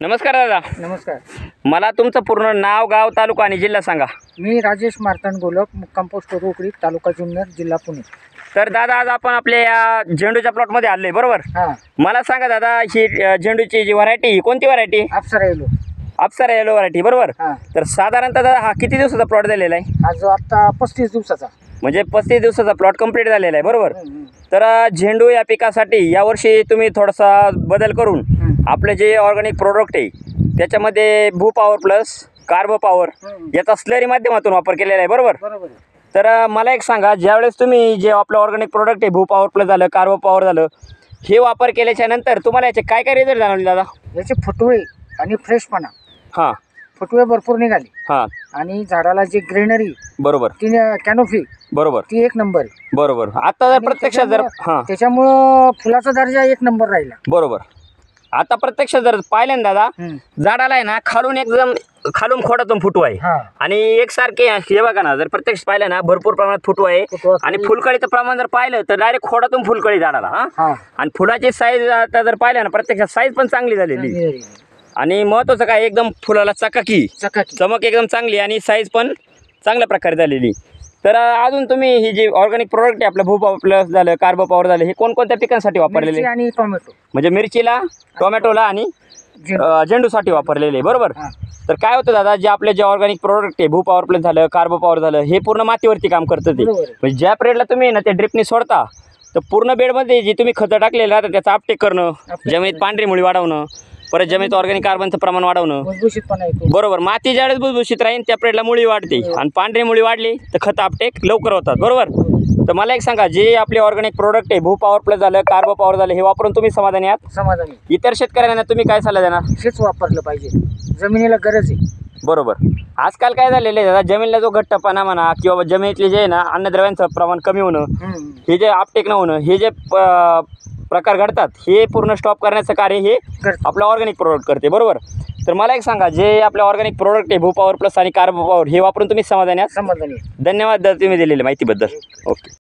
नमस्कार दादा. नमस्कार. मला तुमचं पूर्ण नाव, गाव, तालुका आणि जिल्हा सांगा. मी राजेश मार्तंड गोलक, मुक्काम पोस्ट रोकडी, तालुका जुन्नर, जिल्हा पुणे. तर दादा, आज आपण आपल्या या झेंडूच्या प्लॉटमध्ये आले बरोबर. हां. मला सांगा दादा, ही झेंडूची जी व्हरायटी ही कोणती व्हरायटी? अप्सरा येलो. अप्सरा येलो व्हरायटी बरोबर. हां. तर साधारणतः दादा हा किती दिवसाचा प्लॉट झालेला आहे? आज आता 35 दिवसाचा. म्हणजे 35 दिवसाचा प्लॉट कंप्लीट झालेला आहे बरोबर. हम्म. तर झेंडू या पिकासाठी यावर्षी तुम्ही थोडासा बदल करून आपले जे ऑर्गॅनिक प्रोडक्ट आहे त्याच्यामध्ये भू पॉवर प्लस कार्बो पॉवर याचा स्लरी माध्यमातून वापर केलेला आहे बरोबर. बरोबर आहे. तर मला एक सांगा, ज्यावेळेस तुम्ही जे आपलं ऑर्गॅनिक प्रोडक्ट आहे भू पॉवर प्लस झालं, कार्बो पॉवर झालं, हे वापर केल्याच्या नंतर तुम्हाला याचे काय काय रिझल्ट जाणवले दादा? याचे फुटवे आणि फ्रेशपणा, हां फुटवे भरपूर निघाले हां आणि झाडाला जी ग्रीनरी बरोबर ती कॅनोफी बरोबर ती एक नंबर आहे. बरोबर. आता जर प्रत्यक्षात जर हां त्याच्यामुळं फुलाचा दर्जा एक नंबर राहिला. बरोबर. आता प्रत्यक्षात जर पाहिलं ना दादा, झाडाला आहे ना खालून एकदम खालून खोडातून फुटवा आहे हां. आणि एकसारखे हे बघा ना, जर प्रत्यक्ष पाहिलं ना भरपूर प्रमाणात फुटवा आहे फुटवा आणि फुलकळीचं प्रमाण जर पाहिलं तर डायरेक्ट खोडातून फुलकळी झाडाला. हां. हां. आणि फुलाची साईज आता जर पाहिलं ना प्रत्यक्षात साईज पण चांगली झालेली आणि महत्त्वाचं काय, एकदम फुलाला चकाकी चकाकी चमक एकदम चांगली आणि साईज पण चांगल्या प्रकारे झालेली. तर अजून तुम्ही ही जी ऑर्गॅनिक प्रोडक्ट आहे आपलं भू पॉवर प्लस झालं, कार्बो पॉवर झालं, हे कोणकोणत्या पिकांसाठी वापरलेले? मिरची आणि टोमॅटो. म्हणजे मिरचीला, टोमॅटोला आणि झेंडूसाठी वापरलेले बरोबर. हां. तर काय होतं दादा, जे आपले जे ऑर्गॅनिक प्रोडक्ट आहे भू पॉवर प्लस झालं, कार्बो पॉवर झालं, हे पूर्ण मातीवरती काम करतं ते. बरोबर आहे. म्हणजे ज्या पिरियडला तुम्ही ना ते ड्रिपने सोडता तर पूर्ण बेडमध्ये जी तुम्ही खतं टाकलेलं राहतं त्याचं आपटेक करणं, जमिनीत पांढरी मुळी वाढवणं, परत जमिनीत ऑर्गॅनिक कार्बनचं प्रमाण वाढवणं भुसभुशीतपणा येतो. बरोबर. माती ज्यावेळेस भुसभुशीत राहील त्या पिरियडला मुळी वाढते आणि पांढरी मुळी वाढली तर खतं आपटेक लवकर होतात बरोबर. तर मला एक सांगा, जे आपले ऑर्गॅनिक प्रोडक्ट आहे भू पॉवर प्लस झालं, कार्बो पॉवर झालं, हे वापरून तुम्ही समाधानी आहात? समाधानी. इतर शेतकऱ्यांना तुम्ही काय सल्ला देणार? हेच वापरलं पाहिजे, जमिनीला गरज आहे. बरोबर. आजकाल काय झालेलं आहे दादा, जमिनीला जो घट्टपणा म्हणा किंवा जमिनीतले जे आहे ना अन्नद्रव्यांचं प्रमाण कमी होणं, हे जे आपटेक न होणं, हे जे प्रकार घडतात हे पूर्ण स्टॉप करण्याचं कार्य हे आपलं ऑर्गॅनिक प्रोडक्ट करते बरोबर. तर मला एक सांगा, जे आपलं ऑर्गॅनिक प्रोडक्ट आहे भू पॉवर प्लस आणि कार्बो पॉवर, हे वापरून तुम्ही समाधानी आहात? समाधानी. धन्यवाद दादा तुम्ही दिलेल्या माहितीबद्दल. ओके.